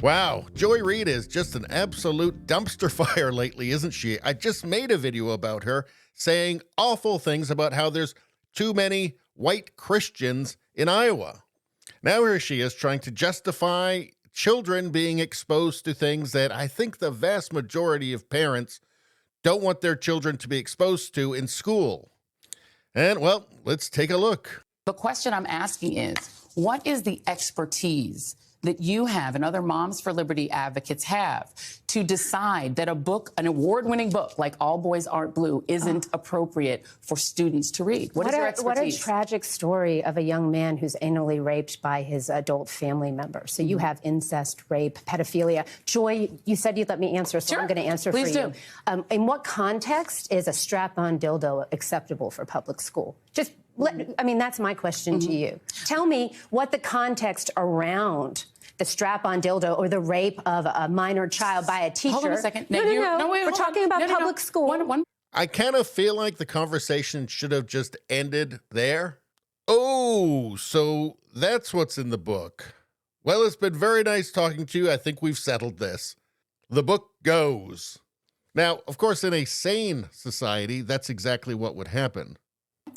Wow, Joy Reid is just an absolute dumpster fire lately, isn't she? I just made a video about her saying awful things about how there's too many white Christians in Iowa. Now here she is trying to justify children being exposed to things that I think the vast majority of parents don't want their children to be exposed to in school. And, well, let's take a look. The question I'm asking is, what is the expertise that you have and other Moms for Liberty advocates have to decide that a book, an award-winning book like All Boys Aren't Blue, isn't appropriate for students to read? What is your expertise? What a tragic story of a young man who's anally raped by his adult family member. So you have incest, rape, pedophilia. Joy, you said you'd let me answer, so Sure. I'm going to answer Please for do. you. In what context is a strap-on dildo acceptable for public school? I mean, that's my question to you. Tell me what the context around the strap-on dildo or the rape of a minor child by a teacher. Hold on a second. No, wait, we're talking about public school. I kind of feel like the conversation should have just ended there. Oh, so that's what's in the book. Well, it's been very nice talking to you. I think we've settled this. The book goes. Now, of course, in a sane society, that's exactly what would happen.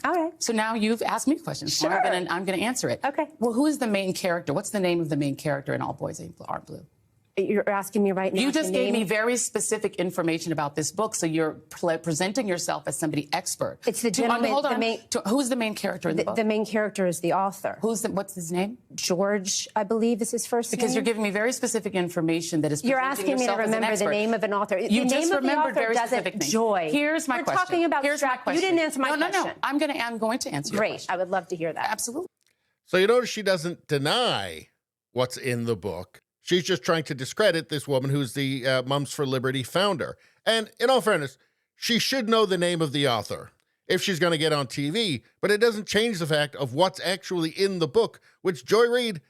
All right. So now you've asked me questions. Sure. I'm going to answer it. Okay. Well, who is the main character? What's the name of the main character in All Boys Aren't Blue? You're asking me right now. You just gave me very specific information about this book, so you're presenting yourself as somebody expert. It's the gentleman. Hold on. Who's the main character in the book? The main character is the author. What's his name? George, I believe, is his first name. Because you're giving me very specific information that is. You're asking me to remember the name of an author. You the just name of the remembered author very doesn't. specific things. Joy. Here's my question. We're talking about Here's my question. You didn't answer my question. No. I'm going to answer your Great. question. I would love to hear that. Absolutely. So you notice she doesn't deny what's in the book. She's just trying to discredit this woman who's the Moms for Liberty founder. And in all fairness, she should know the name of the author if she's going to get on TV, but it doesn't change the fact of what's actually in the book, which Joy Reid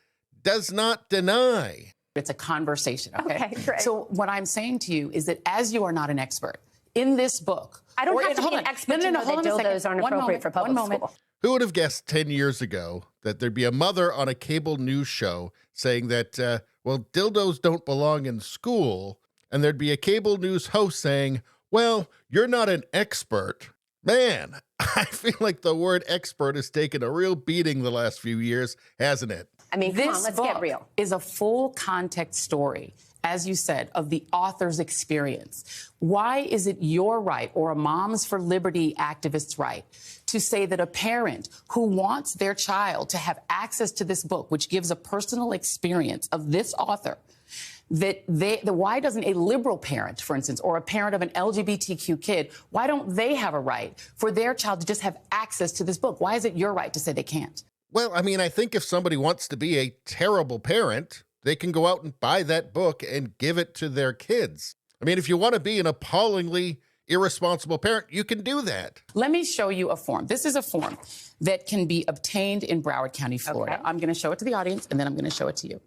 does not deny. It's a conversation, okay? Okay, great. So what I'm saying to you is that as you are not an expert in this book... I don't have to be an expert to know that dildos aren't appropriate for public school. Who would have guessed 10 years ago that there'd be a mother on a cable news show saying that, well, dildos don't belong in school, and there'd be a cable news host saying, well, you're not an expert. Man, I feel like the word expert has taken a real beating the last few years, hasn't it? I mean, come on, let's get real. This is a full context story, as you said, of the author's experience. Why is it your right or a Moms for Liberty activist's right to say that a parent who wants their child to have access to this book, which gives a personal experience of this author, why doesn't a liberal parent, for instance, or a parent of an LGBTQ kid, why don't they have a right for their child to just have access to this book? Why is it your right to say they can't? Well, I mean, I think if somebody wants to be a terrible parent, they can go out and buy that book and give it to their kids. I mean, if you want to be an appallingly irresponsible parent, you can do that. Let me show you a form. This is a form that can be obtained in Broward County, Florida. Okay. I'm going to show it to the audience, and then I'm going to show it to you.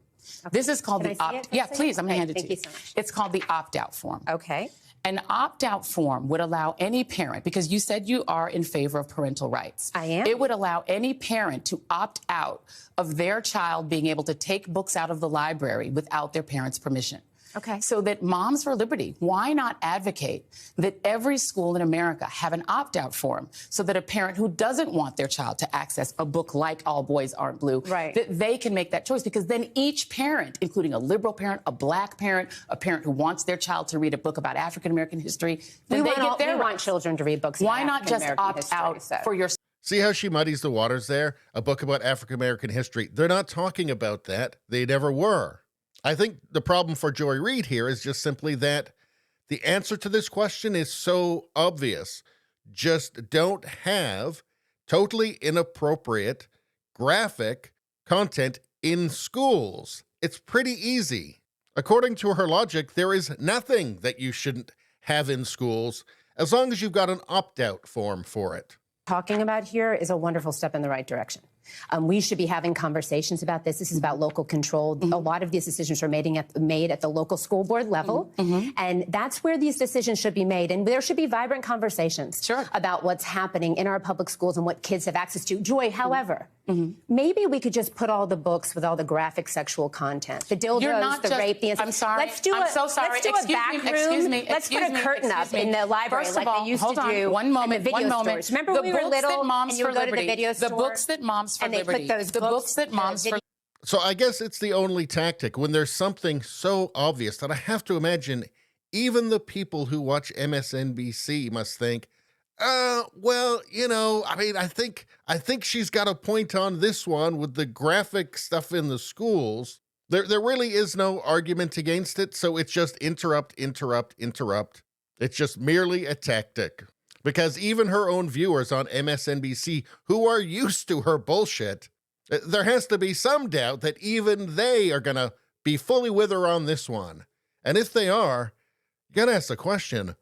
Okay. This is called the opt. Yeah, please. I'm going to hand it to you. Thank you so much. It's called the opt-out form. Okay. An opt-out form would allow any parent, because you said you are in favor of parental rights. I am. It would allow any parent to opt out of their child being able to take books out of the library without their parents' permission. Okay. So that Moms for Liberty, why not advocate that every school in America have an opt-out form so that a parent who doesn't want their child to access a book like All Boys Aren't Blue, right, that they can make that choice? Because then each parent, including a liberal parent, a black parent, a parent who wants their child to read a book about African-American history, then they get their rights. We want children to read books about Why not just opt out for your... See how she muddies the waters there? A book about African-American history. They're not talking about that. They never were. I think the problem for Joy Reid here is just simply that the answer to this question is so obvious. Just don't have totally inappropriate graphic content in schools. It's pretty easy. According to her logic, there is nothing that you shouldn't have in schools as long as you've got an opt-out form for it. Talking about here is a wonderful step in the right direction. We should be having conversations about this. This is about local control. A lot of these decisions are made at the local school board level, and that's where these decisions should be made. And there should be vibrant conversations about what's happening in our public schools and what kids have access to. Joy, however, maybe we could just put all the books with all the graphic sexual content, the dildos, the rape, the incest. I'm sorry. Let's do I'm so sorry. Let's do a back room. Excuse me. Let's put a curtain up in the library First of like all, they used hold to on. do One moment. in the video stores. Remember when we were little and you would go to the video store? The books that Moms for and they Liberty. put those The books that Moms for So I guess it's the only tactic when there's something so obvious that I have to imagine even the people who watch MSNBC must think, well, you know, I mean, I think she's got a point on this one with the graphic stuff in the schools. There really is no argument against it, so it's just interrupt. It's just merely a tactic. Because even her own viewers on MSNBC, who are used to her bullshit, there has to be some doubt that even they are going to be fully with her on this one. And if they are, you got to ask the question,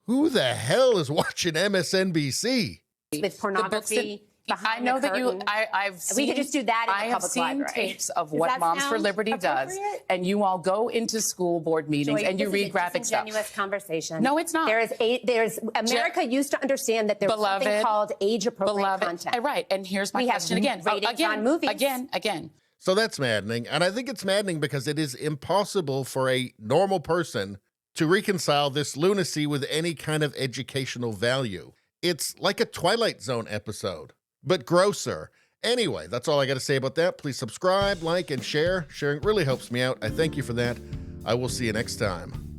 who the hell is watching MSNBC? With pornography. I know that I've seen. We could just do that in the public library. I have seen tapes of what Moms for Liberty does, and you all go into school board meetings and you read graphic stuff. Disingenuous conversation. No, it's not. America used to understand that there's something called age-appropriate content. Right, and here's my question again. On movies. Again. So that's maddening, and I think it's maddening because it is impossible for a normal person to reconcile this lunacy with any kind of educational value. It's like a Twilight Zone episode, but grosser. Anyway, that's all I got to say about that. Please subscribe, like, and share. Sharing really helps me out. I thank you for that. I will see you next time.